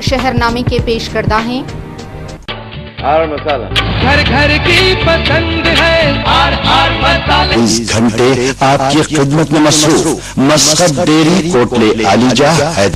शहरनामे के पेश करदा हैं आर मसाला घर घर की पसंद है आर मसाला। इस घंटे आपकी खिदमत में मसरूफ मस्कत डेयरी कोटले आलीजा है।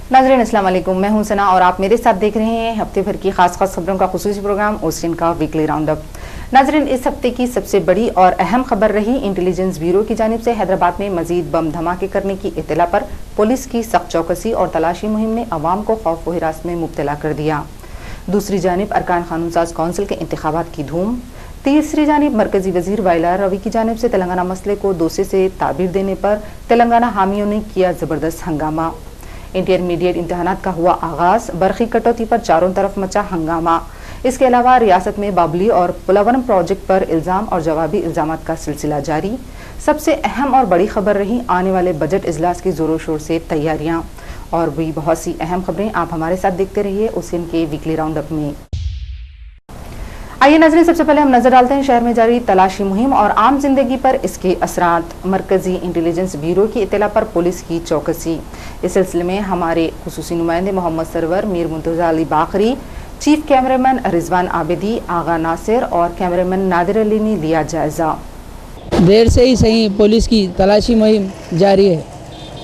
नाज़रीन अस्सलाम वालेकुम, मैं हूं सना और आप मेरे साथ देख रहे हैं हफ्ते भर की खास खबरों का खुसूसी प्रोग्राम ओस्टिन का वीकली राउंड अप। नाज़रीन, इस हफ्ते की सबसे बड़ी और अहम खबर रही इंटेलिजेंस ब्यूरो की जानिब से हैदराबाद में मजीद बम धमाके करने की इत्तला पर पुलिस की सख्त चौकसी और तलाशी मुहिम ने अवाम को खौफ व हिरास में मुब्तला कर दिया। दूसरी जानिब अरकान कानून साज कौंसिल के इंतखाबात की धूम। तीसरी जानिब मरकजी वजीर वाइला रवि की जानिब से तेलंगाना मसले को दोसे से ताबीर देने पर तेलंगाना हामियों ने किया जबरदस्त हंगामा। इंटरमीडिएट इम्तहानात का हुआ आगाज, बरखी कटौती पर चारों तरफ मचा हंगामा। इसके अलावा रियासत में बाबली और पुलवरम प्रोजेक्ट पर इल्जाम और जवाबी इल्जामात का सिलसिला जारी। सबसे अहम और बड़ी खबर रही आने वाले बजट इजलास की जोरों शोर से तैयारियां। और भी बहुत सी अहम खबरें आप हमारे साथ देखते रहिए ओसिन के वीकली राउंड अप में। आइए नाज़रीन, सबसे पहले हम नजर डालते हैं शहर में जारी तलाशी मुहिम और आम जिंदगी पर इसके असरात। मरकजी इंटेलिजेंस ब्यूरो की इत्तला पर पुलिस की चौकसी। इस सिलसिले में हमारे खुसूसी नुमाइंदे मोहम्मद सरवर, मीर मुंतज़ा अली बाकरी, चीफ कैमरामैन रिजवान आबिदी, आगा नासिर और कैमरामैन नादिर अली ने लिया जायजा। देर से ही सही पुलिस की तलाशी मुहिम जारी है।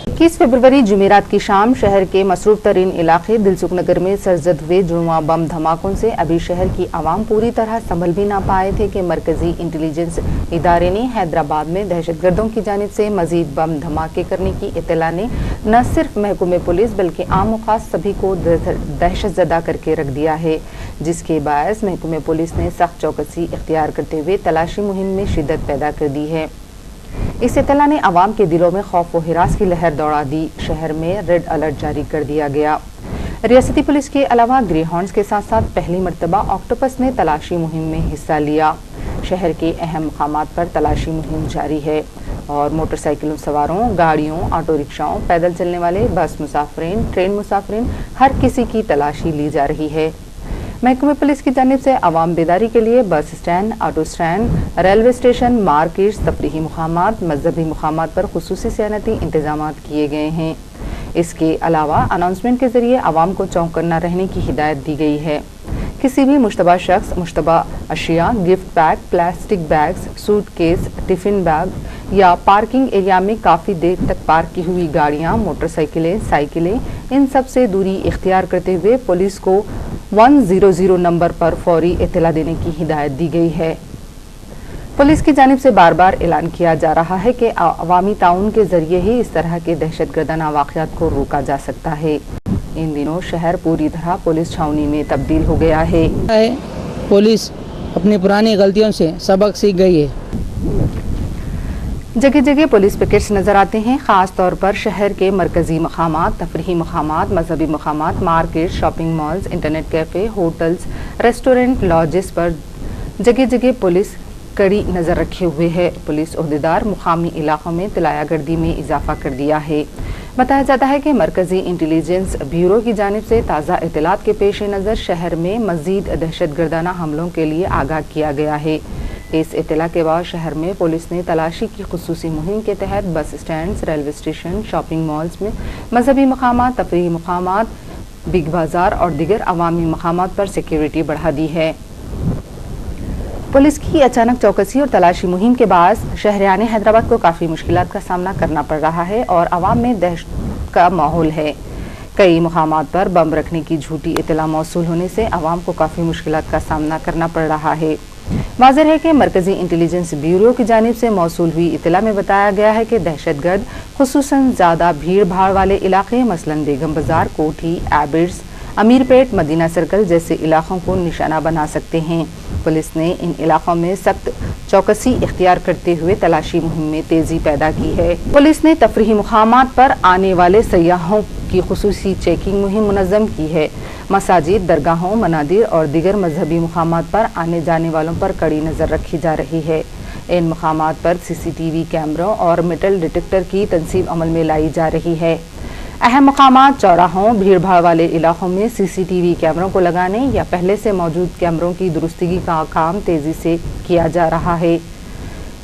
21 फरवरी जुमेरात की शाम शहर के मसरूफ तरीन इलाके दिलसुख नगर में सरजद हुए जुड़वा बम धमाकों से अभी शहर की आवाम पूरी तरह संभल भी ना पाए थे कि मरकजी इंटेलिजेंस इदारे ने हैदराबाद में दहशतगर्दों की जानिब से मजीद बम धमाके करने की इत्तला ने न सिर्फ महकूमे पुलिस बल्कि आम व खास सभी को दहशत ज़दा करके रख दिया है, जिसके बायस महकूमे पुलिस ने सख्त चौकसी इख्तियार करते हुए तलाशी मुहिम में शिद्दत पैदा कर दी है। इस इत्तला ने अवाम के दिलों में खौफ व हिरास की लहर दौड़ा दी। शहर में रेड अलर्ट जारी कर दिया गया। रियासती पुलिस के अलावा ग्रे हॉर्न्स के साथ साथ पहली मरतबा ऑक्टोपस ने तलाशी मुहिम में हिस्सा लिया। शहर के अहम मकामात पर तलाशी मुहिम जारी है और मोटरसाइकिलों सवारों, गाड़ियों, ऑटो रिक्शाओं, पैदल चलने वाले, बस मुसाफिरीन, ट्रेन मुसाफिरीन, हर किसी की तलाशी ली जा रही है। महकमे पुलिस की जानिब से अवाम बेदारी के लिए bus stand, auto stand, railway station, markets, तफरीही मुकामात, मजहबी मुकामात पर खुसूसी सैनती इंतजामात किए गए हैं। इसके अलावा अनाउंसमेंट के जरिए अवाम को चौकन्ना रहने की हिदायत दी गई है। किसी भी मुश्तबा शख्स, मुश्तबा अशिया, gift pack, plastic bags, suitcase, tiffin bag या पार्किंग एरिया में काफ़ी देर तक पार्क की हुई गाड़ियां, मोटरसाइकिलें, साइकिलें, इन सब से दूरी इख्तियार करते हुए पुलिस को 100 नंबर पर फौरी इत्तला देने की हिदायत दी गई है। पुलिस की जानिब से बार बार ऐलान किया जा रहा है कि अवामी ताउन के जरिए ही इस तरह के दहशतगर्दाना वाक़यात को रोका जा सकता है। इन दिनों शहर पूरी तरह पुलिस छावनी में तब्दील हो गया है। पुलिस अपनी पुरानी गलतियों से सबक सीख गई है। जगह जगह पुलिस पिकेट्स नजर आते हैं, खास तौर पर शहर के मरकजी मकामात, तफरीही मकामात, मजहबी मकामात, market, shopping malls, internet cafe, hotels, restaurant, lodges पर जगह जगह पुलिस कड़ी नज़र रखे हुए है। पुलिस ओहदेदार मुकामी इलाकों में तलायागर्दी में इजाफा कर दिया है। बताया जाता है कि मरकजी इंटेलिजेंस ब्यूरो की जानिब से ताज़ा इत्तलात के पेश नज़र शहर में मज़ीद दहशतगर्दाना हमलों के लिए आगाह किया गया है। इस इत्तला के बाद शहर में पुलिस ने तलाशी की खुसूसी मुहिम के तहत बस stands, railway station, shopping malls में, मजहबी मकामात, तफरीही मकामात, बिग बाजार और दिगर अवामी मकामात पर सिक्योरिटी बढ़ा दी है। पुलिस की अचानक चौकसी और तलाशी मुहिम के बाद शहरियाने हैदराबाद को काफ़ी मुश्किलात का सामना करना पड़ रहा है और आवाम में दहशत का माहौल है। कई मुकामात पर बम रखने की झूठी इत्तला मौसूल होने से आवाम को काफ़ी मुश्किलात का सामना करना पड़ रहा है। वाज़ेह है कि मरकजी इंटेलिजेंस ब्यूरो की जानिब से मौसूल हुई इत्तला में बताया गया है कि दहशतगर्द खुसूसन ज़्यादा भीड़ भाड़ वाले इलाके मसलन बेगम बाजार, कोठी, एबिड्स, अमीरपेट, मदीना सर्कल जैसे इलाकों को निशाना बना सकते हैं। पुलिस ने इन इलाकों में सख्त चौकसी इख्तियार करते हुए तलाशी मुहिम में तेजी पैदा की है। पुलिस ने तफरीही मुकामात पर आने वाले सयाहों की खुसूसी चेकिंग मुहिम मुनज़्ज़म की है। मसाजिद, दरगाहों, मनादिर और दीगर मजहबी मुकामात पर आने जाने वालों पर कड़ी नज़र रखी जा रही है। इन मुकामात पर CCTV कैमरों और मेटल डिटेक्टर की तनसीब अमल में लाई जा रही है। अहम मकामात, चौराहों, भीड़ भाड़ वाले इलाकों में CCTV कैमरों को लगाने या पहले से मौजूद कैमरों की दुरुस्तगी का काम तेजी से किया जा रहा है।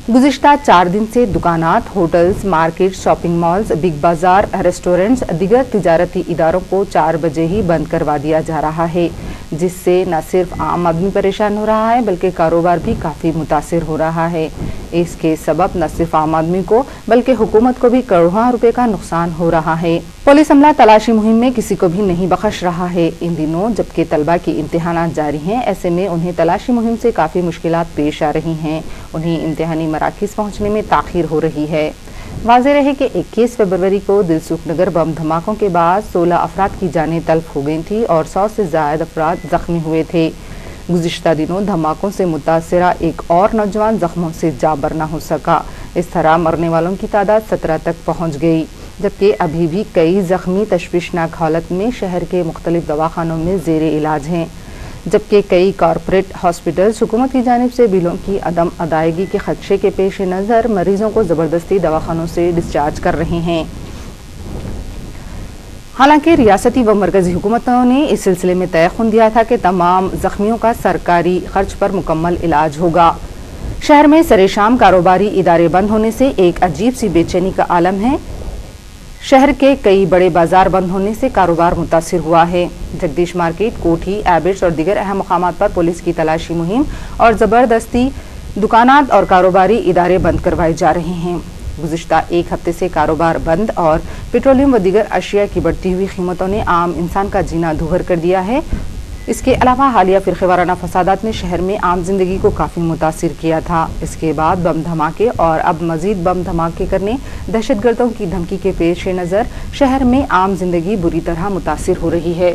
गुज़िश्ता 4 दिन से दुकानात, hotels, market, shopping malls, big बाजार, रेस्टोरेंट्स, दीगर तिजारती इदारों को 4 बजे ही बंद करवा दिया जा रहा है, जिससे न सिर्फ आम आदमी परेशान हो रहा है बल्कि कारोबार भी काफ़ी मुतासिर हो रहा है। इसके सबब न सिर्फ आम आदमी को बल्कि हुकूमत को भी करोड़ों रुपए का नुकसान हो रहा है। पुलिस अमला तलाशी मुहिम में किसी को भी नहीं बख्श रहा है। इन दिनों जबकि तलबा की इम्तिहानात जारी हैं, ऐसे में उन्हें तलाशी मुहिम से काफ़ी मुश्किलात पेश आ रही हैं। उन्हें इम्तिहानी मराकिज़ पहुँचने में ताख़ीर हो रही है। वाज़ेह रहे कि 21 फरवरी को दिलसुख नगर बम धमाकों के बाद 16 अफराद की जानें तल्फ हो गई थी और 100 से ज़ायद अफराद ज़ख्मी हुए थे। गुज़िश्ता दिनों धमाकों से मुतासिरा एक और नौजवान ज़ख्मों से जाबर न हो सका। इस तरह मरने वालों की तादाद 17 तक पहुँच गई, जबकि अभी भी कई ज़ख्मी तशवीशनाक हालत में शहर के मुख्तलिफ दवाखानों में ज़ेरे इलाज हैं, जबकि कई कॉरपोरेट हॉस्पिटल्स हुकूमत की जानिब से बिलों की अदम अदायगी के खदशे के पेश नज़र मरीजों को ज़बरदस्ती दवाखानों से डिस्चार्ज कर रहे हैं। हालांकि रियासती व मरकजी हुकूमतों ने इस सिलसिले में तयख़ुन दिया था कि तमाम ज़ख्मियों का सरकारी खर्च पर मुकम्मल इलाज होगा। शहर में सरेशाम कारोबारी इदारे बंद होने से एक अजीब सी बेचैनी का आलम है। शहर के कई बड़े बाजार बंद होने से कारोबार मुतासिर हुआ है। जगदीश मार्केट, कोठी, एबिड्स और दीगर अहम मकामात पर पुलिस की तलाशी मुहिम और ज़बरदस्ती दुकानात और कारोबारी इदारे बंद करवाए जा रहे हैं। गुज़िश्ता एक हफ्ते से कारोबार बंद और पेट्रोलियम व दीगर अशिया की बढ़ती हुई कीमतों ने आम इंसान का जीना दुभर कर दिया है। इसके अलावा हालिया फ़िरक़ेवाराना फसादात ने शहर में आम जिंदगी को काफ़ी मुतासिर किया था। इसके बाद बम धमाके और अब मज़ीद बम धमाके करने दहशतगर्दों की धमकी के पेश नज़र शहर में आम जिंदगी बुरी तरह मुतासिर हो रही है।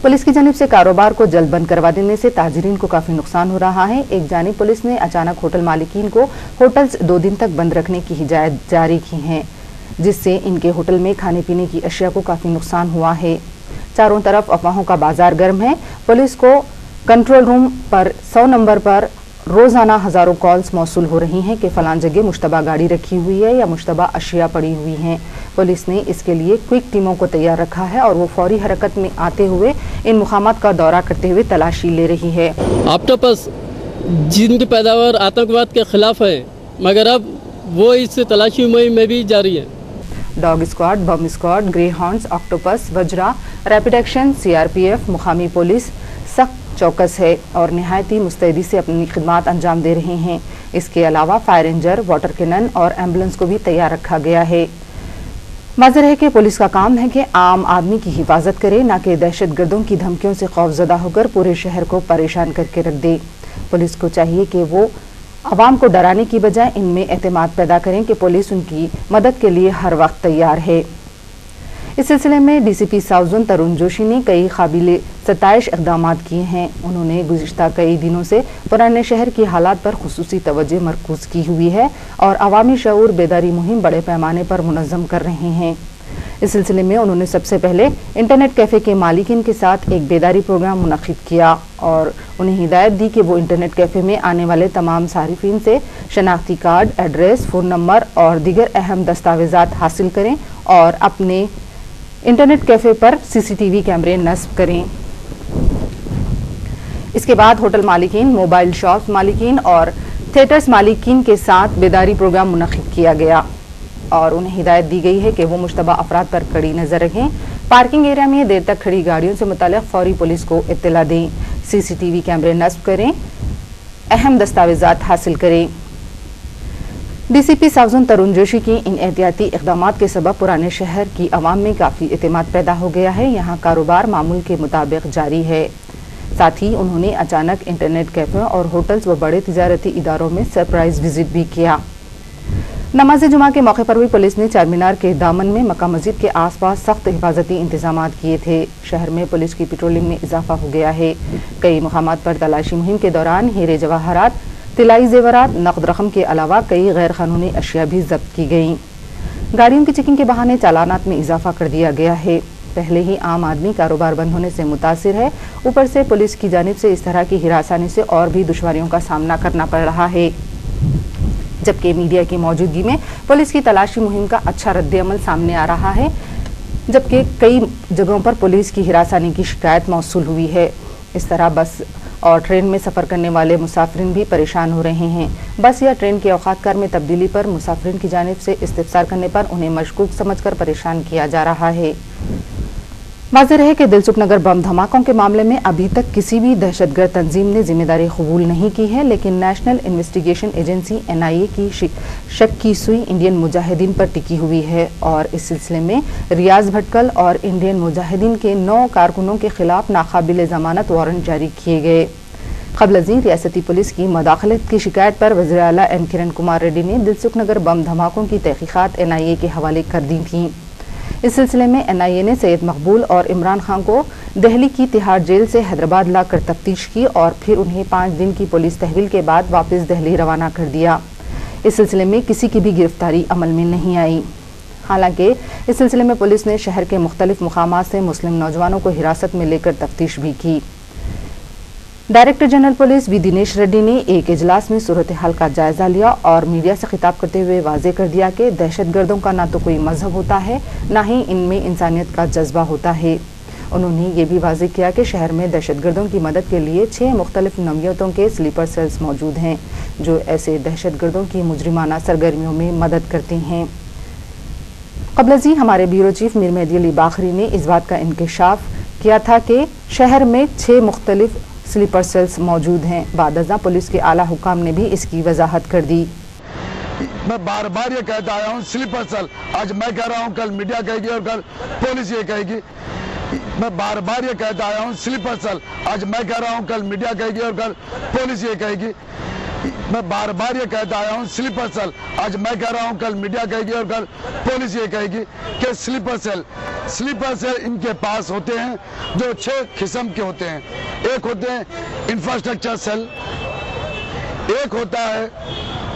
पुलिस की जानिब से कारोबार को जल्द बंद करवा देने से ताजिरीन को काफ़ी नुकसान हो रहा है। एक जानिब पुलिस ने अचानक होटल मालिकीन को होटल्स 2 दिन तक बंद रखने की हिदायत जारी की है, जिससे इनके होटल में खाने पीने की अशिया को काफ़ी नुकसान हुआ है। चारों तरफ अफवाहों का बाजार गर्म है। पुलिस को कंट्रोल रूम पर 100 नंबर पर रोज़ाना हज़ारों कॉल्स मौसूल हो रही हैं कि फ़लाँ जगह मुश्तबा गाड़ी रखी हुई है या मुश्तबा अशिया पड़ी हुई हैं। पुलिस ने इसके लिए क्विक टीमों को तैयार रखा है और वो फौरी हरकत में आते हुए इन मुकामात का दौरा करते हुए तलाशी ले रही है। ऑक्टोपस जिनकी पैदावार आतंकवाद के खिलाफ है, मगर अब वो इस तलाशी मुहिम में भी जारी है। डॉग स्क्वाड, बम squad, grey horns, octopus, Vajra, rapid action, CRPF, मुकामी पुलिस सख्त चौकस है और निहायत ही मुस्तैदी से अपनी खिदमात अंजाम दे रहे हैं। इसके अलावा फायर रेंजर, वाटर कैनन और एम्बुलेंस को भी तैयार रखा गया है। वाज़ेह है कि पुलिस का काम है कि आम आदमी की हिफाजत करे, न कि दहशतगर्दों की धमकियों से खौफजदा होकर पूरे शहर को परेशान करके रख दे। पुलिस को चाहिए कि वो आवाम को डराने की बजाय इनमें एतमाद पैदा करें कि पुलिस उनकी मदद के लिए हर वक्त तैयार है। इस सिलसिले में DCP साउथ जोन तरुण जोशी ने कई काबिल सताइश इक़दामात किए हैं। उन्होंने गुज़िश्ता कई दिनों से पुराने शहर की हालात पर खुसूसी तवज्जो मरकूज़ की हुई है और अवामी शऊर बेदारी मुहिम बड़े पैमाने पर मुनज़्ज़म कर रहे हैं। इस सिलसिले में उन्होंने सबसे पहले इंटरनेट कैफ़े के मालिकिन के साथ एक बेदारी प्रोग्राम मुनक़िद किया और उन्हें हिदायत दी कि वो इंटरनेट कैफ़े में आने वाले तमाम सारिफिन से शनाख्ती कार्ड, एड्रेस, फ़ोन नंबर और दीगर अहम दस्तावेज़ात हासिल करें और अपने इंटरनेट कैफ़े पर CCTV कैमरे नस्ब करें। इसके बाद होटल मालिकीन, मोबाइल शॉप्स मालिकीन और थिएटर्स मालिकीन के साथ बेदारी प्रोग्राम मुनक़िद किया गया और उन्हें हिदायत दी गई है कि वो मुश्तबा अफराद पर कड़ी नज़र रखें। पार्किंग एरिया में देर तक खड़ी गाड़ियों से मुताल्लिक़ फौरी पुलिस को इत्तला दें। CCTV कैमरे नस्ब करें। अहम दस्तावेजात हासिल करें। डीसीपी साउजन तरुण जोशी की इन एहतियाती इक़दामात के सबब पुराने शहर की आवाम में काफ़ी एतमाद पैदा हो गया है। यहाँ कारोबार मामूल के मुताबिक जारी है। साथ ही उन्होंने अचानक इंटरनेट कैफे और होटल्स व बड़े तिजारती इदारों में सरप्राइज विजिट भी किया। नमाज जुमा के मौके पर भी पुलिस ने चार मीनार के दामन में मक्का मस्जिद के आसपास सख्त हिफाजती इंतजाम किए थे। शहर में पुलिस की पेट्रोलिंग में इजाफा हो गया है। कई मुकामात पर तलाशी मुहिम के दौरान हीरे जवाहरात, तिलाई जेवरात, नकद रकम के अलावा कई गैर कानूनी अशिया भी जब्त की गईं। गाड़ियों की चेकिंग के बहाने चालानात में इजाफा कर दिया गया है। पहले ही आम आदमी कारोबार बंद होने से मुतासिर है, ऊपर से पुलिस की जानिब से इस तरह की हिरासानी से और भी दुश्वारियों का सामना करना पड़ रहा है। जबकि मीडिया की मौजूदगी में पुलिस की तलाशी मुहिम का अच्छा रद्द-ए-अमल सामने आ रहा है, जबकि कई जगहों पर पुलिस की हिरासानी की शिकायत मौसूल हुई है। इस तरह बस और ट्रेन में सफ़र करने वाले मुसाफिरीन भी परेशान हो रहे हैं। बस या ट्रेन के औकात में तब्दीली पर मुसाफिरीन की जानिब से इस्तिफसार करने पर उन्हें मशकूक समझकर परेशान किया जा रहा है। वाज़ेह है कि दिलसुख नगर बम धमाकों के मामले में अभी तक किसी भी दहशतगर्द तंजीम ने जिम्मेदारी कबूल नहीं की है, लेकिन नेशनल इन्वेस्टिगेशन एजेंसी NIA की शक की सुई इंडियन मुजाहिदीन पर टिकी हुई है और इस सिलसिले में रियाज भटकल और इंडियन मुजाहिदीन के 9 कारकुनों के खिलाफ नाकाबिल जमानत वारंट जारी किए गए। क़ब्ल अज़ीं रियासती पुलिस की मदाखलत की शिकायत पर वज़ीर आला N किरण कुमार रेड्डी ने दिलसुख नगर बम धमाकों की तहकीकात NIA के हवाले कर दी थी। इस सिलसिले में NIA ने सैयद मकबूल और इमरान खान को दिल्ली की तिहाड़ जेल से हैदराबाद लाकर तफ्तीश की और फिर उन्हें 5 दिन की पुलिस तहवील के बाद वापस दिल्ली रवाना कर दिया। इस सिलसिले में किसी की भी गिरफ्तारी अमल में नहीं आई। हालांकि इस सिलसिले में पुलिस ने शहर के मुख्तलिफ मुकामात से मुस्लिम नौजवानों को हिरासत में लेकर तफ्तीश भी की। Director general police V Dinesh Reddy ने एक इजलास में सूरत हाल का जायजा लिया और मीडिया से खिताब करते हुए वाज़ेह कर दिया कि दहशतगर्दों का ना तो कोई मजहब होता है, ना ही इनमें इंसानियत का जज्बा होता है। उन्होंने ये भी वाज़ेह किया कि शहर में दहशतगर्दों की मदद के लिए 6 मुख्तलिफ नौइयतों के स्लीपर सेल्स मौजूद हैं, जो ऐसे दहशतगर्दों की मुजरिमाना सरगर्मियों में मदद करते हैं। क़ब्ल अज़ीं हमारे ब्यूरो चीफ मीर मेहदी अली बाखरी ने इस बात का इंकशाफ किया था कि शहर में 6 मुख्तलिफ स्लीपर सेल्स मौजूद हैं। बाद पुलिस के आला हुकाम ने भी इसकी वजाहत कर दी। मैं बार बार ये कहता आया हूँ, स्लीपर सेल, आज मैं कह रहा हूँ, कल मीडिया कहेगी और कल पुलिस ये कहेगी। मैं बार बार ये कहता आया हूँ, स्लीपर सेल, आज मैं कह रहा हूँ, कल मीडिया कहेगी और कल पुलिस ये कहेगी। मैं बार बार ये कहता आया हूँ, स्लीपर सेल, आज मैं कह रहा हूँ, कल मीडिया कहेगी और कल पुलिस ये कहेगी कि स्लीपर सेल इनके पास होते हैं जो 6 किस्म के होते हैं। एक होते हैं इंफ्रास्ट्रक्चर सेल, एक होता है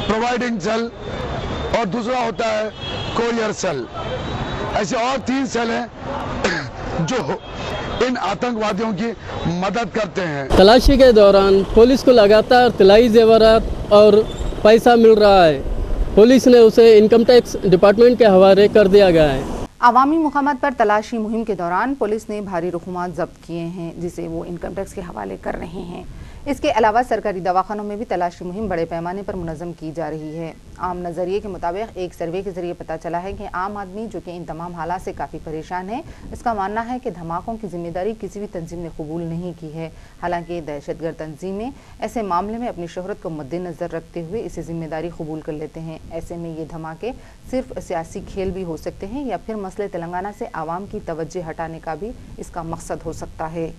प्रोवाइडिंग सेल और दूसरा होता है कोरियर सेल। ऐसे और 3 सेल हैं जो इन आतंकवादियों की मदद करते हैं। तलाशी के दौरान पुलिस को लगातार तिलाई जेवरात और पैसा मिल रहा है। पुलिस ने उसे इनकम टैक्स डिपार्टमेंट के हवाले कर दिया गया है। अवामी मुकामात पर तलाशी मुहिम के दौरान पुलिस ने भारी रकूमात जब्त किए हैं, जिसे वो इनकम टैक्स के हवाले कर रहे हैं। इसके अलावा सरकारी दवाखानों में भी तलाशी मुहिम बड़े पैमाने पर मुनज़्ज़म की जा रही है। आम नज़रिए के मुताबिक एक सर्वे के जरिए पता चला है कि आम आदमी जो कि इन तमाम हालात से काफ़ी परेशान है, इसका मानना है कि धमाकों की जिम्मेदारी किसी भी तंजीम ने कबूल नहीं की है। हालांकि दहशतगर्द तंजीमें ऐसे मामले में अपनी शोहरत को मद्देनज़र रखते हुए इसे जिम्मेदारी कबूल कर लेते हैं। ऐसे में ये धमाके सिर्फ सियासी खेल भी हो सकते हैं या फिर मसले तेलंगाना से आवाम की तवज्जो हटाने का भी इसका मकसद हो सकता है।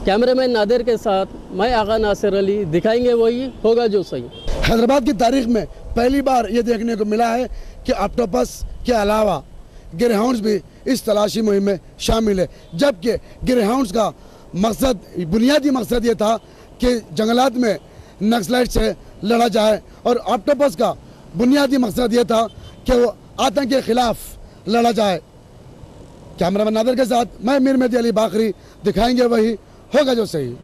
कैमरामैन नादिर के साथ मैं आगा नासिर अली, दिखाएंगे वही होगा जो सही। हैदराबाद की तारीख में पहली बार ये देखने को मिला है कि ऑक्टोपस के अलावा ग्रेहाउंड्स भी इस तलाशी मुहिम में शामिल है, जबकि ग्रेहाउंड्स का मकसद, बुनियादी मकसद ये था कि जंगलात में नक्सलाइट से लड़ा जाए और ऑक्टोपस का बुनियादी मकसद ये था कि वो आतंक के खिलाफ लड़ा जाए। कैमरामैन नादिर के साथ मैं मीर मेहदी अली बाखरी, दिखाएंगे वही होगा जो सही।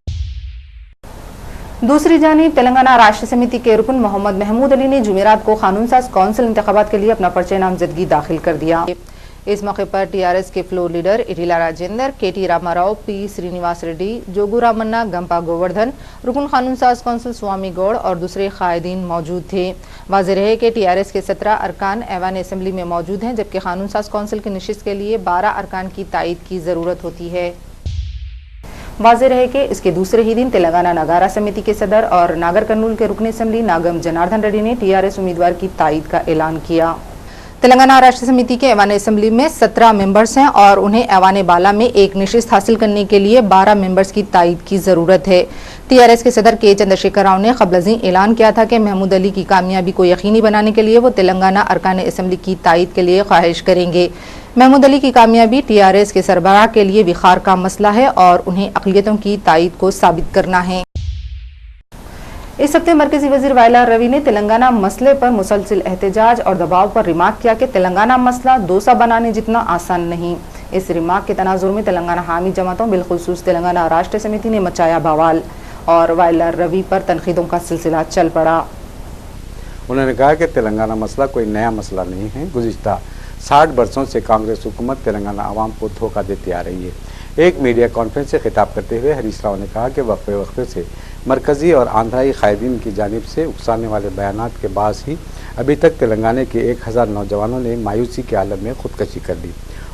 दूसरी जानिब तेलंगाना राष्ट्र समिति के रुकन मोहम्मद महमूद अली ने जुमेरात को कानून साज कौंसिल इंतखाबात के लिए अपना पर्चे नामजदगी दाखिल कर दिया। इस मौके पर TRS के floor leader Etela Rajender, KT Ramarao, P Srinivas Reddy, Jogu Ramanna, Gampa Govardhan, रुकन कानून साज कौंसिल स्वामी गौड़ और दूसरे कायदीन मौजूद थे। वाज़ेह रहे कि TRS के 17 अरकान ऐवान असेंबली में मौजूद हैं, जबकि कानून साज कौंसिल की नशिस्त के लिए 12 अरकान की तायीद की ज़रूरत होती है। वाज़ेह रहे कि इसके दूसरे ही दिन तेलंगाना नगारा समिति के सदर और नागर कर्नूल के रुकन असम्बली नागम जनार्दन रेड्डी ने टीआरएस उम्मीदवार की तायद का ऐलान किया। तेलंगाना राष्ट्र समिति के ऐवान असम्बली में 17 मेंबर्स हैं और उन्हें ऐवान बाला में एक नशिस्त हासिल करने के लिए 12 मेंबर्स की तायद की जरूरत है। टीआरएस के सदर के चंद्रशेखर राव ने क़ब्ल ऐलान किया था कि महमूद अली की कामयाबी को यकीनी बनाने के लिए वो तेलंगाना अरकान असम्बली की तायद के लिए ख्वाहिश करेंगे। महमूद अली की कामयाबी टीआरएस के सरबराह के लिए विखार का मसला है और उन्हें अक़लियतों की तायद को साबित करना है। इस हफ्ते मरकजी वजीर वायला रवि ने तेलंगाना मसले पर मुसलसिल एहतजाज और दबाव पर रिमार्क किया कि तेलंगाना मसला डोसा बनाने जितना आसान नहीं। इस रिमार्क के तनाजुर में तेलंगाना हामी जमातों बिलखुसूस तेलंगाना राष्ट्र समिति ने मचाया बवाल और वायला रवि पर तनकीदों का सिलसिला चल पड़ा। उन्होंने कहा कि तेलंगाना मसला कोई नया मसला नहीं है। गुज़िश्ता 60 बरसों से कांग्रेस हुकूमत तेलंगाना आवाम को धोखा देती आ रही है। एक मीडिया कॉन्फ्रेंस से खिताब करते हुए हरीश राव ने कहा कि वक्फे वक्फे से मरकज़ी और आंध्राई कायदीन की जानिब से उकसाने वाले बयानात के बास ही अभी तक तेलंगाना के 1000 नौजवानों ने मायूसी के आलम में खुदकशी कर ली।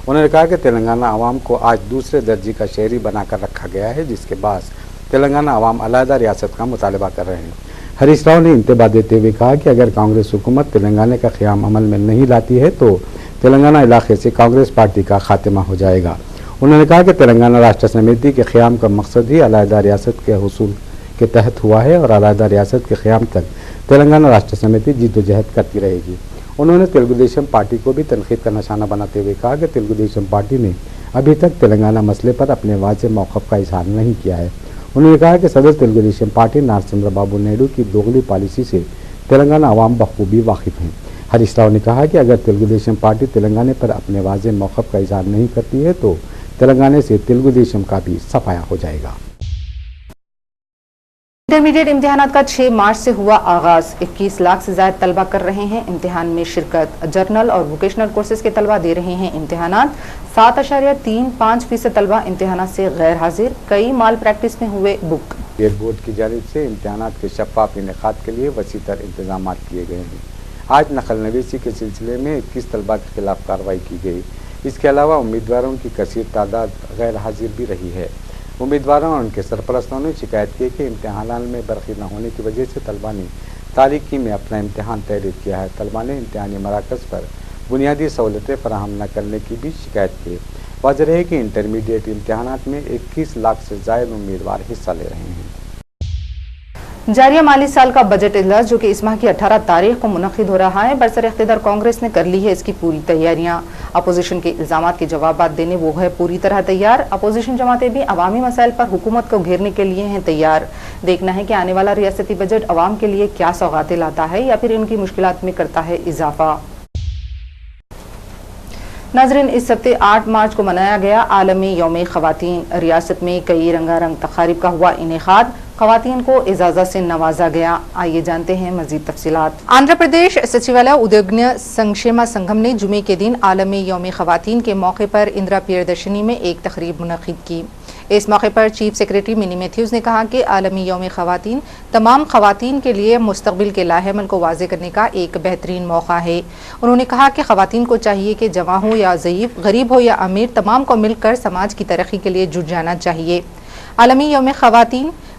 उन्होंने कहा कि तेलंगाना आवाम को आज दूसरे दर्जे का शहरी बनाकर रखा गया है, जिसके बास तेलंगाना आवाम अलहदा रियासत का मुतालबा कर रहे हैं। हरीश राव ने इंतबा देते हुए कहा कि अगर कांग्रेस हुकूमत तेलंगाना का क़याम अमल में नहीं लाती है तो तेलंगाना इलाके से कांग्रेस पार्टी का खात्मा हो जाएगा। उन्होंने कहा कि तेलंगाना राष्ट्र समिति के क़याम का मकसद ही अलहदा रियासत के हुसूल के तहत हुआ है और अलहदा रियासत के क़याम तक तेलंगाना राष्ट्र समिति जिद्दोजहद करती रहेगी। उन्होंने तेलुगु देशम पार्टी को भी तनकीद का निशाना बनाते हुए कहा कि तेलुगु देशम पार्टी ने अभी तक तेलंगाना मसले पर अपने वाज़ेह मौक़िफ़ का इज़हार नहीं किया है। उन्होंने कहा कि सदर तेलुगु देशम पार्टी चंद्रबाबू नायडू की दोगली पॉलिसी से तेलंगाना आवाम बखूबी वाकिफ़ हैं। हरीश राव ने कहा कि अगर तेलुगु देशम पार्टी तेलंगाना पर अपने वाज़ेह मौक़िफ़ का इज़हार नहीं करती है तो तेलंगाना से तेलुगु देशम का भी सफाया हो जाएगा। इंटरमीडिएट इम्तिहानात का 6 मार्च से हुआ आगाज। 21 लाख से ज्यादा तलबा कर रहे हैं इम्तिहान में शिरकत। जर्नल और वोकेशनल कोर्सेज के तलबा दे रहे हैं इम्तिहानात। 7.35% तलबा इम्तिहानात से गैर हाजिर। कई माल प्रैक्टिस में हुए बुक। एयर बोर्ड की जानिब से इम्तिहानात के शफ़ाफ़ इनेकाद के लिए वसीतर इंतजाम किए गए हैं। आज नकल नवीसी के सिलसिले में 21 तलबा के खिलाफ कार्रवाई की गई। इसके अलावा उम्मीदवारों की कसीर तादाद गैर हाजिर भी रही है। उम्मीदवारों और उनके सरपरस्तों ने शिकायत की कि इम्तिहान में बरक़ी न होने की वजह से तलबा ने तारीकी में अपना इम्तिहान तहरीर किया है। तलबा ने इम्तिहानी मराकज़ पर बुनियादी सहूलतें फराहम न करने की भी शिकायत की। वाज़ेह है कि इंटरमीडिएट इम्तिहानात में 21 लाख से ज़ायद उम्मीदवार हिस्सा ले रहे हैं। जारिया माली साल का बजट इजलास जो कि इस माह की 18 तारीख को मुनक़िद हो रहा है, बरसर इख्तियार कांग्रेस ने कर ली है इसकी पूरी तैयारियां। अपोजिशन के इल्ज़ामात के जवाब देने वो है पूरी तरह तैयार। अपोजिशन जमातें भी अवामी मसाइल पर हुकूमत को घेरने के लिए हैं तैयार। देखना है कि आने वाला रियासती बजट अवाम के लिए क्या सौगातें लाता है या फिर उनकी मुश्किलात में करता है इजाफा। नाज़रीन, इस हफ्ते 8 मार्च को मनाया गया आलमी यौम ख़वातीन। रियासत में कई रंगारंग तक़ारीब का हुआ इनेकाद। ख़वातीन को इजाज़त से नवाजा गया। आइए जानते हैं मज़ीद तफसीलात। आंध्र प्रदेश सचिवालय उद्योगज्ञ संक्षेमा संघम ने जुमे के दिन आलमी यौम ख़वातीन के मौके पर इंदिरा प्रियदर्शनी में एक तकरीब मुनक़िद की। इस मौके पर चीफ सेक्रेटरी मिनी मैथ्यूज़ ने कहा कि आलमी यौम ख़वातीन तमाम ख़वातीन के लिए मुस्तक़बिल के लाहेमल को वाज़ेह करने का एक बेहतरीन मौका है। उन्होंने कहा कि ख़वातीन को चाहिए कि जवां हो या ज़ईफ़, गरीब हो या अमीर, तमाम को मिलकर समाज की तरक्की के लिए जुट जाना चाहिए। आलमी यौम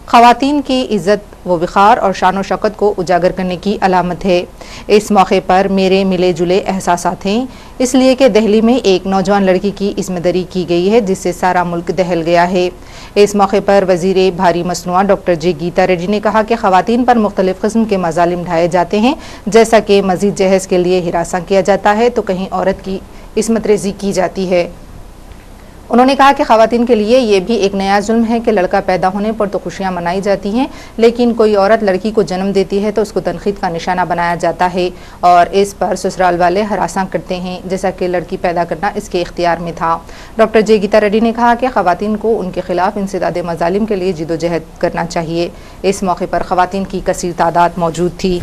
ख़वातीन की इज़्ज़त व वक़ार और शान व शौकत को उजागर करने की अलामत है। इस मौके पर मेरे मिले जुले एहसासात हैं, इसलिए कि दिल्ली में एक नौजवान लड़की की इस्मदरी की गई है जिससे सारा मुल्क दहल गया है। इस मौके पर वज़ीर भारी मसनूआत डॉक्टर जे गीता रेड्डी ने कहा कि ख़वातीन पर मुख्तलिफ़ किस्म के मज़ालिम ढाए जाते हैं, जैसा कि मज़ीद जहेज़ के लिए हिरासा किया जाता है तो कहीं औरत की इस्मत रेज़ी की जाती है। उन्होंने कहा कि ख़वातीन के लिए ये भी एक नया जुल्म है कि लड़का पैदा होने पर तो खुशियाँ मनाई जाती हैं, लेकिन कोई औरत लड़की को जन्म देती है तो उसको तनक़ीद का निशाना बनाया जाता है और इस पर ससुराल वाले हरासा करते हैं, जैसा कि लड़की पैदा करना इसके इख्तियार में था। डॉक्टर जे गीता रेड्डी ने कहा कि ख़वातीन को उनके खिलाफ इंसदाद मज़ालिम के लिए जिद्दोजहद करना चाहिए। इस मौके पर ख़वातीन की कसीर तादाद मौजूद थी।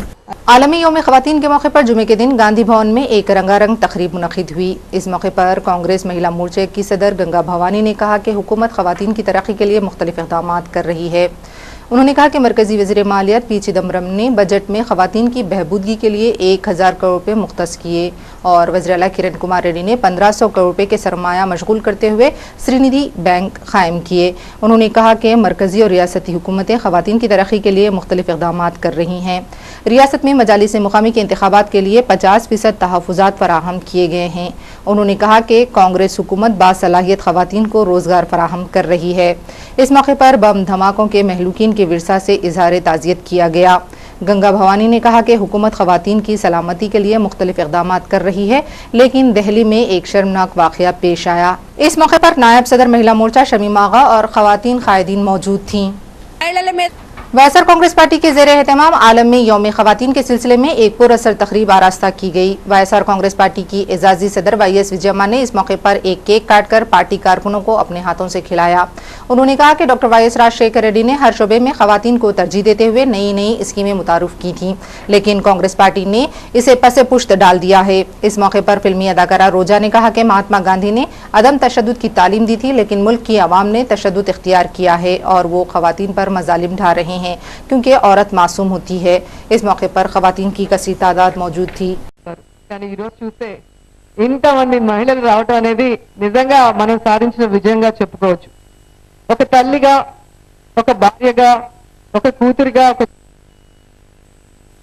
आलमी यौम ख़वातीन के मौके पर जुमे के दिन गांधी भवन में एक रंगारंग तकरीब मुनक़िद हुई। इस मौके पर कांग्रेस महिला मोर्चे की सदर गंगा भवानी ने कहा कि हुकूमत ख़वातीन की तरक्की के लिए मुख्तलिफ़ इक़दामात कर रही है। उन्होंने कहा कि मरकजी वज़ीर मालियत पी चिदम्बरम ने बजट में खवातीन की बहबूदगी के लिए 1000 करोड़ रुपये मुख्तस किए और वज़ीर आला किरण कुमार रेड्डी ने 1500 करोड़ रुपये के सरमाया मशगूल करते हुए श्रीनिधि बैंक कायम किए। उन्होंने कहा कि मरकजी और रियासती हुकूमतें खवातीन की तरक्की के लिए मुख्तलिफ इक़दाम कर रही हैं। रियासत में मजालिस मुकामी के इंतखाबात के लिए 50% तहफ़्फ़ुज़ात फराहम किए गए हैं। उन्होंने कहा कि कांग्रेस हुकूमत बासलाहियत खवातीन को रोज़गार फराहम कर रही है। इस मौके पर बम धमाकों के महलूकीन के विरसा से इजहार ताज़ियत किया गया। गंगा भवानी ने कहा कि हुकूमत खवातीन की सलामती के लिए मुख्तलिफ इक़दाम कर रही है, लेकिन दिल्ली में एक शर्मनाक वाक़या पेश आया। इस मौके पर नायब सदर महिला मोर्चा शमीम आगा और खवातीन कायदीन मौजूद थीं। वायएसआर कांग्रेस पार्टी के ज़ेर एहतमाम आलमी यौम खवातीन के सिलसिले में एक पुरअसर तकरीब आरास्ता की गई। वायएसआर कांग्रेस पार्टी की एजाजी सदर YS विजयम्मा ने इस मौके पर एक केक काटकर पार्टी कारकुनों को अपने हाथों से खिलाया। उन्होंने कहा कि डॉक्टर YS राजशेखर रेड्डी ने हर शोबे में खवातीन को तरजीह देते हुए नई नई स्कीमें मुतारुफ की थी, लेकिन कांग्रेस पार्टी ने इसे पसे पुश्त डाल दिया है। इस मौके पर फिल्मी अदाकारा रोजा ने कहा कि महात्मा गांधी ने अदम तशद्दुद की तालीम दी थी, लेकिन मुल्क की आवाम ने तशद्दुद इख्तियार किया है और वो खवातीन पर मजालिम ढा रहे हैं क्योंकि औरत मासूम होती है। इस मौके पर खवातीन की कसीर तादाद मौजूद थी। ఇంతమంది మహిళలు రావటం అనేది నిజంగా మనం సాధించిన విజయంగా చెప్పుకోవచ్చు. ఒక తల్లిగా, ఒక భార్యగా, ఒక కూతురిగా,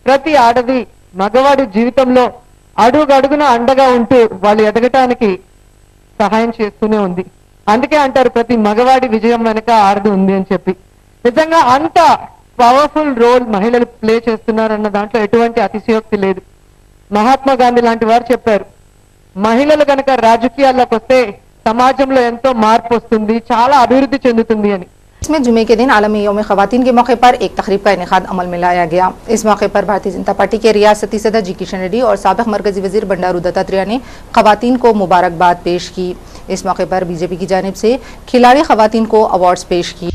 ప్రతి ఆడది మగవాడి జీవితంలో అడుగడుగున అండగా ఉంటూ వాళ్ళు ఎదగటానికి సహాయం చేస్తూనే ఉంది. అందుకే అంటారు ప్రతి మగవాడి విజయం వెనక ఆడది ఉంది అని చెప్పి. నిజంగా అంత పవర్ఫుల్ రోల్ మహిళలు ప్లే చేస్తున్నారన్న దాంట్లో ఎటువంటి అతిశయోక్తి లేదు. మహాత్మా గాంధీ లాంటి వారు చెప్పారు, మహిళలు కనుక రాజకీయాల్లోకి వస్తే సమాజంలో ఎంతో మార్పు వస్తుంది, చాలా అభివృద్ధి చెందుతుంది అని. इसमें जुमे के दिन आलमी यौम खवातीन के मौके पर एक तकरीब का इनेकाद अमल में लाया गया। इस मौके पर भारतीय जनता पार्टी के रियासती सदर जी किशन रेड्डी और साबिक मरकजी वजीर बंडारू दत्तात्रेय ने खवातीन को मुबारकबाद पेश की। इस मौके पर बीजेपी की जानिब से खिलाड़ी खवातीन को अवार्ड्स पेश किए।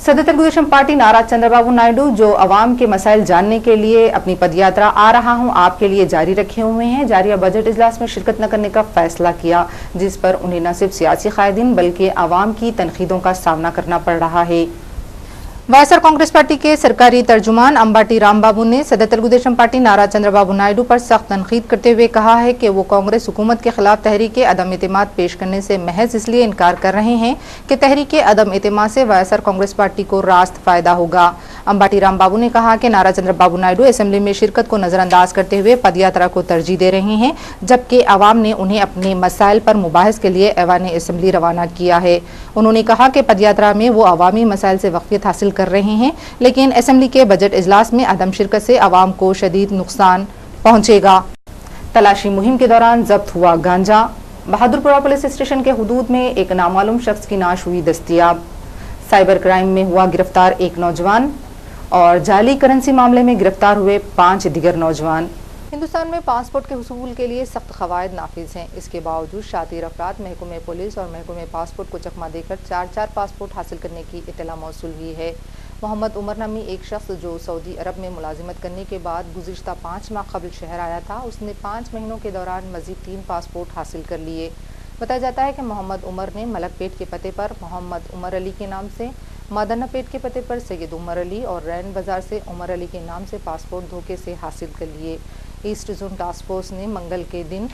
सदर तेलुगुदेशम पार्टी नारा चंद्रबाबू नायडू जो अवाम के मसाइल जानने के लिए अपनी पदयात्रा आ रहा हूं आपके लिए जारी रखे हुए हैं, जारिया बजट इजलास में शिरकत न करने का फैसला किया, जिस पर उन्हें न सिर्फ सियासी कायदीन बल्कि अवाम की तनकीदों का सामना करना पड़ रहा है। वायएसआर कांग्रेस पार्टी के सरकारी तर्जुमान अंबाटी रामबाबू ने सदर तेलुगुदेशम पार्टी नारा चंद्रबाबू नायडू पर सख्त तनकीद करते हुए कहा है कि वो कांग्रेस हुकूमत के खिलाफ तहरीक अदम एतमाद पेश करने से महज इसलिए इनकार कर रहे हैं कि तहरीक अदम एतमाद से वायएसआर कांग्रेस पार्टी को रास्त फायदा होगा। अंबाटी रामबाबू ने कहा कि नारा चंद्रबाबू नायडू असेंबली में शिरकत को नजरअंदाज करते हुए पदयात्रा को तरजीह दे रहे हैं, जबकि अवाम ने उन्हें अपने मसाइल पर मुबाहिस के लिए ऐवान असेंबली रवाना किया है। उन्होंने कहा कि पदयात्रा में वो अवामी मसाइल से वाक़फियत हासिल कर रहे हैं, लेकिन असेंबली के बजट इजलास में अदम शिरकत से अवाम को शदीद नुकसान पहुंचेगा। तलाशी मुहिम के दौरान जब्त हुआ गांजा। बहादुरपुरा पुलिस स्टेशन के हुदूद में एक नामालूम शख्स की नाश हुई दस्तयाब। साइबर क्राइम में हुआ गिरफ्तार एक नौजवान और जाली करेंसी मामले में गिरफ्तार हुए 5 दिगर नौजवान। हिंदुस्तान में पासपोर्ट के हुसूल के लिए सख्त क़वायद नाफिज हैं। इसके बावजूद शातिर अफराद महकमे पुलिस और महकमे पासपोर्ट को चकमा देकर 4 पासपोर्ट हासिल करने की इत्तला मौसूल हुई है। मोहम्मद उमर नामी एक शख्स जो सऊदी अरब में मुलाजिमत करने के बाद गुज़िश्ता 5 माह कबल शहर आया था, उसने 5 महीनों के दौरान मज़ीद 3 पासपोर्ट हासिल कर लिए। बताया जाता है कि मोहम्मद उमर ने मलकपेट के पते पर मोहम्मद उमर अली के नाम से, मादना पेट के पते पर सैयद उमर अली और रैन बाजार से उमर अली के नाम से पासपोर्ट धोखे से हासिल कर लिए। ईस्ट जोन टास्क फोर्स ने मंगल के दिन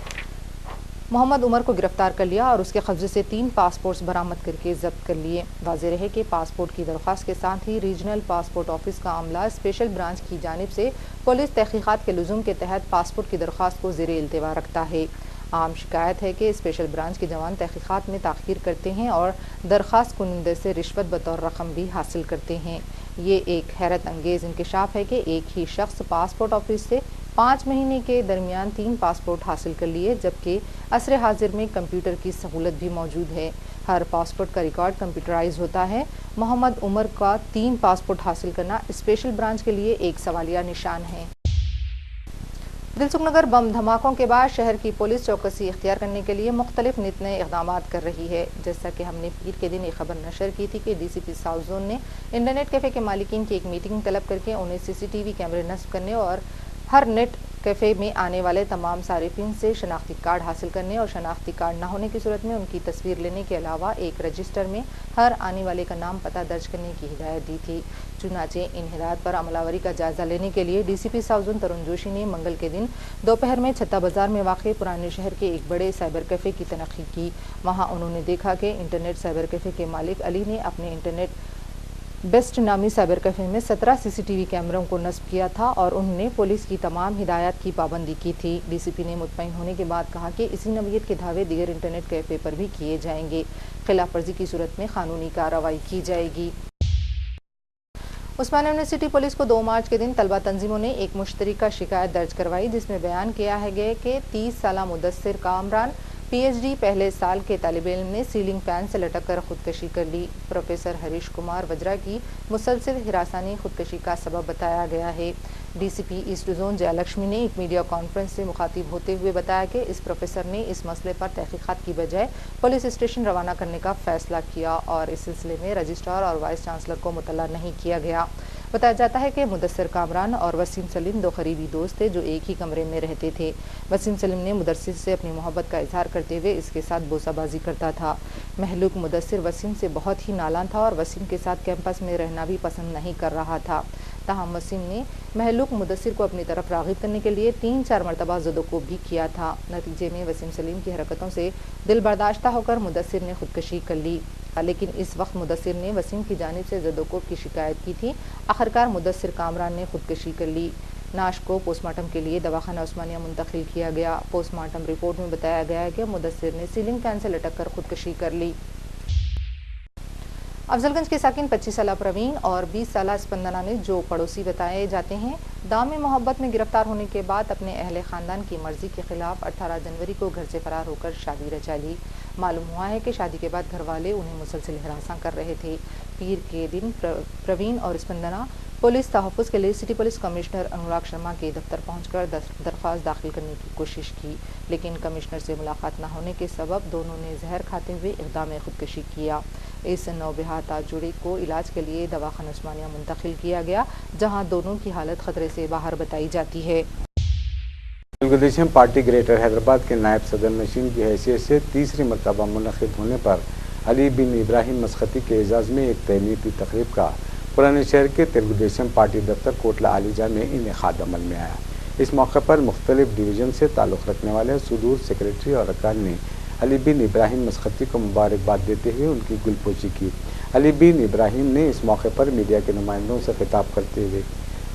मोहम्मद उमर को गिरफ्तार कर लिया और उसके कब्जे से 3 पासपोर्ट्स बरामद करके जब्त कर लिए। वाज़ेह रहे कि पासपोर्ट की दरख्वास्त के साथ ही रीजनल पासपोर्ट ऑफिस का अमला स्पेशल ब्रांच की जानिब से पुलिस तहकीकात के लुज़ुम के तहत पासपोर्ट की दरख्वास्त को ज़ेरे इल्तिवा रखता है। आम शिकायत है कि स्पेशल ब्रांच के जवान तहकीकात में ताख़ीर करते हैं और दरख्वास्त कुनिंदे से रिश्वत बतौर रकम भी हासिल करते हैं। ये एक हैरत अंगेज़ इंकशाफ है कि एक ही शख्स पासपोर्ट ऑफिस से 5 महीने के दरमियान 3 पासपोर्ट हासिल कर लिए, जबकि असर हाजिर में कंप्यूटर की सहूलत भी मौजूद है। हर पासपोर्ट का रिकॉर्ड कंप्यूटराइज होता है। मोहम्मद उमर का 3 पासपोर्ट हासिल करना स्पेशल ब्रांच के लिए एक सवालिया निशान है। दिलसुख नगर बम धमाकों के बाद शहर की पुलिस चौकसी इख्तियार करने के लिए मुख्तलिफ नित नए इक़दाम कर रही है। जैसा कि हमने पीर के दिन एक खबर नशर की थी कि DCP साउथ जोन ने इंटरनेट कैफ़े के मालिकीन की एक मीटिंग तलब करके उन्हें CCTV कैमरे नस्ब करने और हर नेट कैफ़े में आने वाले तमाम सारिफिन से शनाख्ती कार्ड हासिल करने और शनाख्ती कार्ड न होने की सूरत में उनकी तस्वीर लेने के अलावा एक रजिस्टर में हर आने वाले का नाम पता दर्ज करने की हिदायत दी थी। चुनाचे इन हिदायत पर अमलावरी का जायजा लेने के लिए डीसीपी साउथ जोन तरुण जोशी ने मंगल के दिन दोपहर में छत्ता बाजार में वाक़े पुराने शहर के एक बड़े साइबर कैफ़े की तनक़ी की। वहाँ उन्होंने देखा कि इंटरनेट साइबर कैफ़े के मालिक अली ने अपने इंटरनेट बेस्ट नामी साइबर कैफ़े में 17 सीसीटीवी कैमरों को नस्ब किया था और उन्होंने पुलिस की तमाम हिदायत की पाबंदी की थी। डीसीपी ने मुतमईन होने के बाद कहा कि इसी नौइयत के दावे दीगर इंटरनेट कैफ़े पर भी किए जाएंगे। खिलाफ वर्जी की सूरत में कानूनी कार्रवाई की जाएगी। उस्मानिया यूनिवर्सिटी पुलिस को 2 मार्च के दिन तलबा तंजीमों ने एक मुश्तरका शिकायत दर्ज करवाई, जिसमें बयान किया है गया कि 30 साला मुदस्सिर कामरान पीएचडी पहले साल के तालिब इल्म ने सीलिंग फैन से लटक कर खुदकशी कर ली। प्रोफेसर हरीश कुमार वज्रा की मुसलसल हिरासानी खुदकशी का सबब बताया गया है। डीसीपी ईस्ट जोन जयलक्ष्मी ने एक मीडिया कॉन्फ्रेंस से मुखातिब होते हुए बताया कि इस प्रोफेसर ने इस मसले पर तहकीकात की बजाय पुलिस स्टेशन रवाना करने का फैसला किया और इस सिलसिले में रजिस्ट्रार और वाइस चांसलर को मुतल्ला नहीं किया गया। बताया जाता है कि मुदस्सिर कामरान और वसीम सलीम 2 करीबी दोस्त थे जो एक ही कमरे में रहते थे। वसीम सलीम ने मुदस्सिर से अपनी मोहब्बत का इजहार करते हुए इसके साथ बोसाबाजी करता था। महलूक मुदस्सिर वसीम से बहुत ही नालान था और वसीम के साथ कैंपस में रहना भी पसंद नहीं कर रहा था। ताहम वसीम ने महलूक मुदस्सिर को अपनी तरफ राग़िब करने के लिए 3-4 मरतबा ज़दोकोब भी किया था। नतीजे में वसीम सलीम की हरकतों से दिल बर्दाश्ता होकर मुदस्सिर ने खुदकशी कर ली, लेकिन इस वक्त मुदस्सिर ने वसीम की जानिब से ज़दोकोब की शिकायत की थी। आखिरकार मुदस्सिर कामरान ने खुदकशी कर ली। नाश को पोस्टमार्टम के लिए दवाखाना उस्मानिया मुंतकिल किया गया। पोस्टमार्टम रिपोर्ट में बताया गया है कि मुदस्सिर ने सीलिंग फैन से लटक कर खुदकशी कर ली। अफजलगंज के साकिन 25 साला प्रवीण और 20 साला स्पंदना ने, जो पड़ोसी बताए जाते हैं, दाम मोहब्बत में गिरफ्तार होने के बाद अपने अहले खानदान की मर्जी के खिलाफ 18 जनवरी को घर से फरार होकर शादी रचा ली। मालूम हुआ है कि शादी के बाद घर वाले उन्हें मुसलसल हिरासा कर रहे थे। पीर के दिन प्रवीण और स्पंदना पुलिस तहफ़्फ़ुज़ के लिए city police commissioner Anurag Sharma के दफ्तर पहुंचकर दरख्वास्त दाखिल करने की कोशिश की, लेकिन कमिश्नर से मुलाकात न होने के सबब दोनों ने जहर खाते हुए इक़दाम खुदकशी किया। इस नौबहाता जोड़े को इलाज के लिए दवाखाना उस्मानिया मुंतकिल किया गया, जहां दोनों की हालत खतरे से बाहर बताई जाती है। तेलुगुदेशम पार्टी ग्रेटर हैदराबाद के नायब सदर नशीन की हैसियत से तीसरी मरतबा मुनक़िद होने पर अली बिन इब्राहिम मस्कती के एजाज़ में एक तहनीती तक़रीब का पुराने शहर के तेलुगुदेशम पार्टी दफ्तर कोटला आलीजा में इनेकाद अमल में आया। इस मौके पर मुख्तलिफ डिवीज़न से ताल्लुक़ रखने वाले सुदूर सेक्रेटरी और अरकान ने अली बिन इब्राहिम मस्कती को मुबारकबाद देते हुए उनकी गुलपोशी की। अली बिन इब्राहिम ने इस मौके पर मीडिया के नुमाइंदों से खिताब करते हुए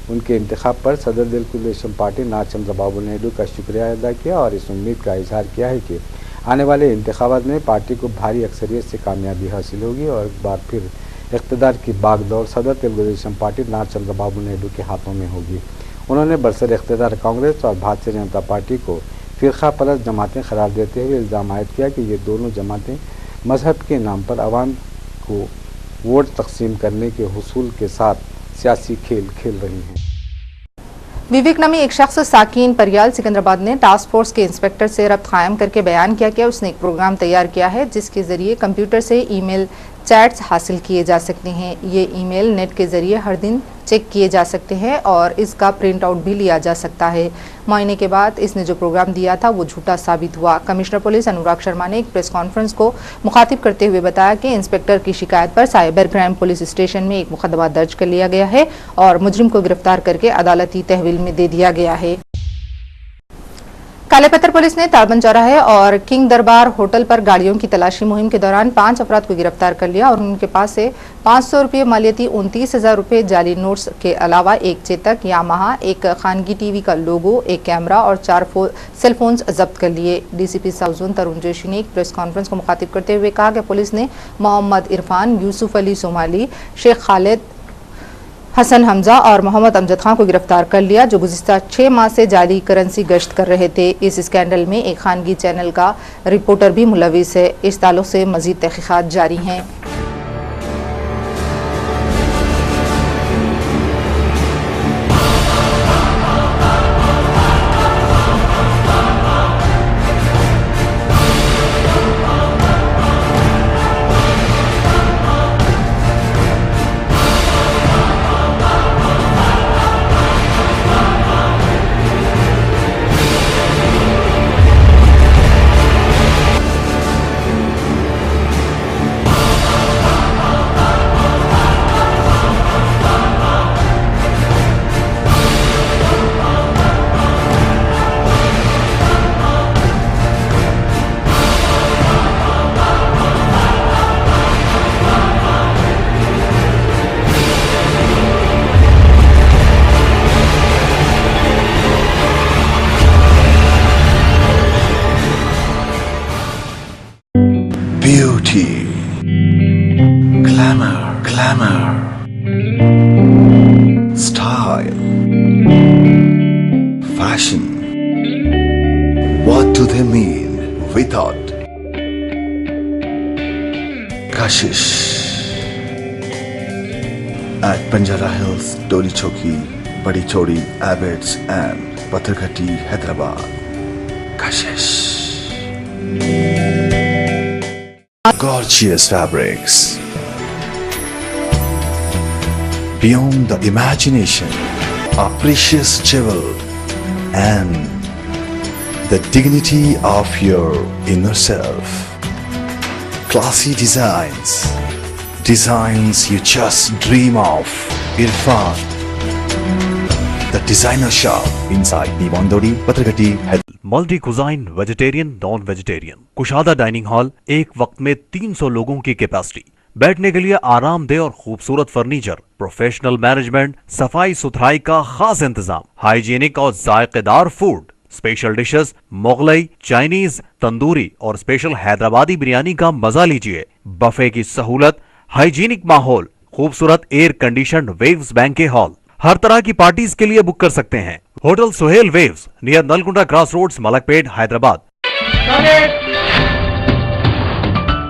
उनके इंतखाब पर सदर तेलुगुदेशम पार्टी ना चंद्रबाबू नायडू का शुक्रिया अदा किया और इस उम्मीद का इजहार किया है कि आने वाले इंतखाबात में पार्टी को भारी अक्सरियत से कामयाबी हासिल होगी और एक बार फिर इक़्तिदार की बागडोर सदर तेलुगुदेशम पार्टी ना चंद्रबाबू नायडू के हाथों में होगी। उन्होंने बरसर इक़्तिदार कांग्रेस और भारतीय जनता पार्टी को फ़िरक़ा परस्त जमातें करार देते हुए इल्ज़ाम आयद किया कि ये दोनों जमातें मजहब के नाम पर आवाम को वोट तकसीम करने के हुसूल के साथ सियासी खेल खेल रही हैं। विवेक नामी एक शख्स साकिन परियाल सिकंदराबाद ने टास्क फोर्स के इंस्पेक्टर से रब्त कायम करके बयान किया कि उसने एक प्रोग्राम तैयार किया है जिसके ज़रिए कंप्यूटर से ईमेल चैट्स हासिल किए जा सकते हैं। ये ईमेल नेट के ज़रिए हर दिन चेक किए जा सकते हैं और इसका प्रिंट आउट भी लिया जा सकता है। मुआयने के बाद इसने जो प्रोग्राम दिया था वो झूठा साबित हुआ। कमिश्नर पुलिस अनुराग शर्मा ने एक प्रेस कॉन्फ्रेंस को मुखातिब करते हुए बताया कि इंस्पेक्टर की शिकायत पर साइबर क्राइम पुलिस स्टेशन में एक मुकदमा दर्ज कर लिया गया है और मुजरिम को गिरफ्तार करके अदालती तहवील में दे दिया गया है। काले पत्थर पुलिस ने तालबन चौराहे और किंग दरबार होटल पर गाड़ियों की तलाशी मुहिम के दौरान 5 अफराद को गिरफ्तार कर लिया और उनके पास से 500 रुपये मालियती 29,000 रुपये जाली नोट्स के अलावा एक चेतक यामाहा, एक खानगी टीवी का लोगो, एक कैमरा और 4 सेल फोन्स जब्त कर लिए। डीसीपी साउथ जोन तरुण जोशी ने एक प्रेस कॉन्फ्रेंस को मुखातिब करते हुए कहा कि पुलिस ने मोहम्मद इरफान, यूसुफ अली सोमाली, शेख खालिद, हसन हमजा और मोहम्मद अमजद खान को गिरफ्तार कर लिया, जो गुज़िश्ता 6 माह से जाली करेंसी गश्त कर रहे थे। इस स्कैंडल में एक खानगी चैनल का रिपोर्टर भी मुलविस है। इस ताल्लुक से मज़ीद तहक़ीक़ात जारी हैं। mean without kashish. At Banjara Hills, Doli Choki, Badi Chodi, Abbots and Patharghati, Hyderabad. Kashish. Gorgeous fabrics. Beyond the imagination, a precious jewel and the dignity of your inner self. Classy designs, designs you just dream of. Irfan, the designer shop inside Diwandori, Patharghati, Hyderabad. Multi cuisine vegetarian non vegetarian कुशादा dining hall, एक वक्त में 300 लोगों की capacity, बैठने के लिए आरामदेह और खूबसूरत फर्नीचर, प्रोफेशनल मैनेजमेंट, सफाई सुथराई का खास इंतजाम, हाइजीनिक और जायकेदार food, special dishes, Mughlai, Chinese, tandoori और स्पेशल हैदराबादी बिरयानी का मजा लीजिए। बफे की सहूलत, हाइजीनिक माहौल, खूबसूरत air conditioned waves banquet hall, हर तरह की पार्टीज के लिए बुक कर सकते हैं। Hotel Suhail waves near Nallakunta cross roads, Malakpet, Hyderabad.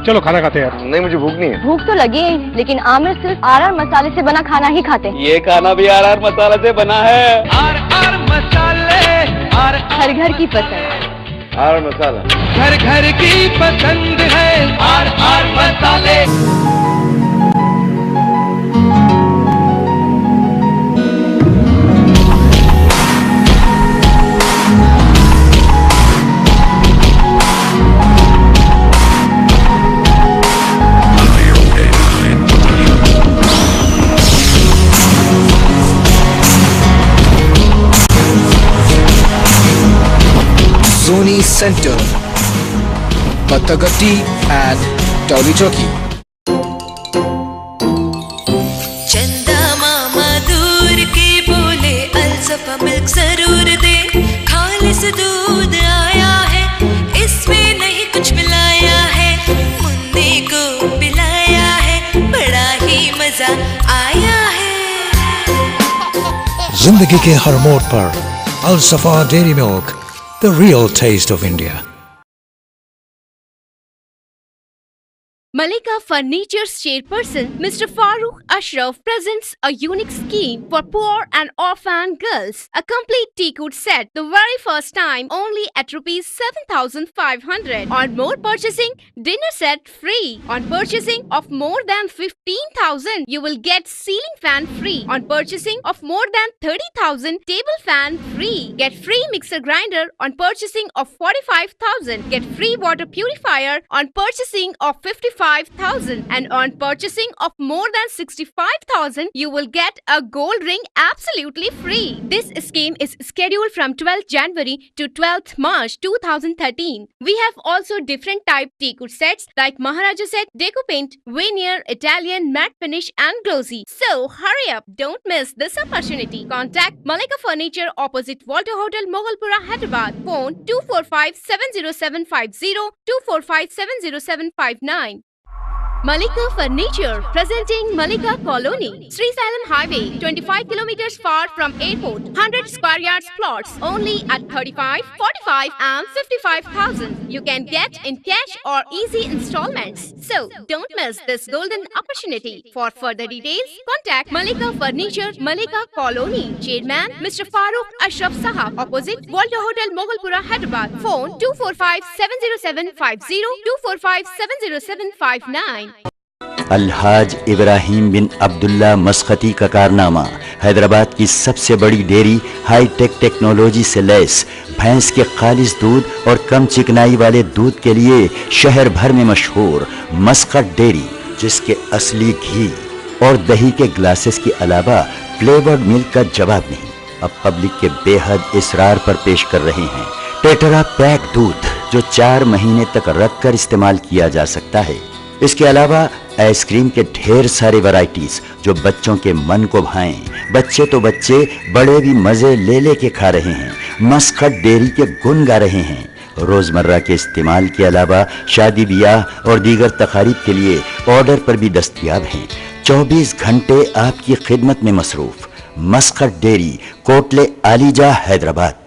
चलो खाना खाते हैं। नहीं, मुझे भूख नहीं है। भूख तो लगी है, लेकिन आमिर सिर्फ आर मसाले से बना खाना ही खाते हैं। ये खाना भी आर मसाला से बना है। आर मसाले, हर घर की पसंद। आर मसाला घर घर की पसंद है। आर मसाले। Zoni Center, Patharghati and Doli Choki. चंदा मामा दूर के बोले अलसफा मिल्क जरूर दे, खालिस दूध आया है, इसमें नहीं कुछ मिलाया है, मुन्ने को पिलाया है, बड़ा ही मजा आया है। जिंदगी के हर मोड़ पर Alsafa dairy milk, the real taste of India. Malika Furniture's chairperson, Mr. Farooq Ashraf, presents a unique scheme for poor and orphan girls. A complete teakwood set, the very first time, only at rupees 7,500. On more purchasing, dinner set free. On purchasing of more than 15,000, you will get ceiling fan free. On purchasing of more than 30,000, table fan free. Get free mixer grinder on purchasing of 45,000. Get free water purifier on purchasing of 55,000. And on purchasing of more than 65,000, you will get a gold ring absolutely free. This scheme is scheduled from 12th January to 12th March 2013. We have also different type teakwood sets like Maharaja set, Deco Paint, Veneer, Italian, Matte Finish and Glossy. So hurry up, don't miss this opportunity. Contact Malika Furniture opposite Walter Hotel, Moghalpura, Hyderabad. Phone 245-70750, 245-70759. Malika Furniture, presenting Malika Colony, Sri Salem Highway, 25 kilometers far from airport, 100 square yards plots, only at 35, 45 and 55,000. You can get in cash or easy installments. So don't miss this golden opportunity. For further details, contact Malika Furniture, Malika Colony, Chairman Mr. Farooq Ashraf Sahab, opposite Walter Hotel, Moghalpura, Hyderabad. Phone 245-70750, 245-70759. Alhaj Ibrahim बिन अब्दुल्ला मस्कती का कारनामा, हैदराबाद की सबसे बड़ी dairy, hi tech technology से lace भैंस के खालिस दूध और कम चिकनाई वाले दूध के लिए शहर भर में मशहूर मस्कत डेयरी, जिसके असली घी और दही के ग्लासेस के अलावा फ्लेवर्ड मिल्क का जवाब नहीं, अब पब्लिक के बेहद इसरार पर पेश कर रहे हैं टेट्रा पैक दूध, जो 4 महीने तक रख कर इस्तेमाल किया जा सकता है। इसके अलावा आइसक्रीम के ढेर सारे वैरायटीज जो बच्चों के मन को भाएं। बच्चे तो बच्चे, बड़े भी मजे ले ले के खा रहे हैं, मस्कत डेयरी के गुण गा रहे हैं। रोजमर्रा के इस्तेमाल के अलावा शादी ब्याह और दीगर तकारीब के लिए ऑर्डर पर भी दस्तयाब हैं। 24 घंटे आपकी खिदमत में मसरूफ। Muscat dairy, Kotla Alija, Hyderabad.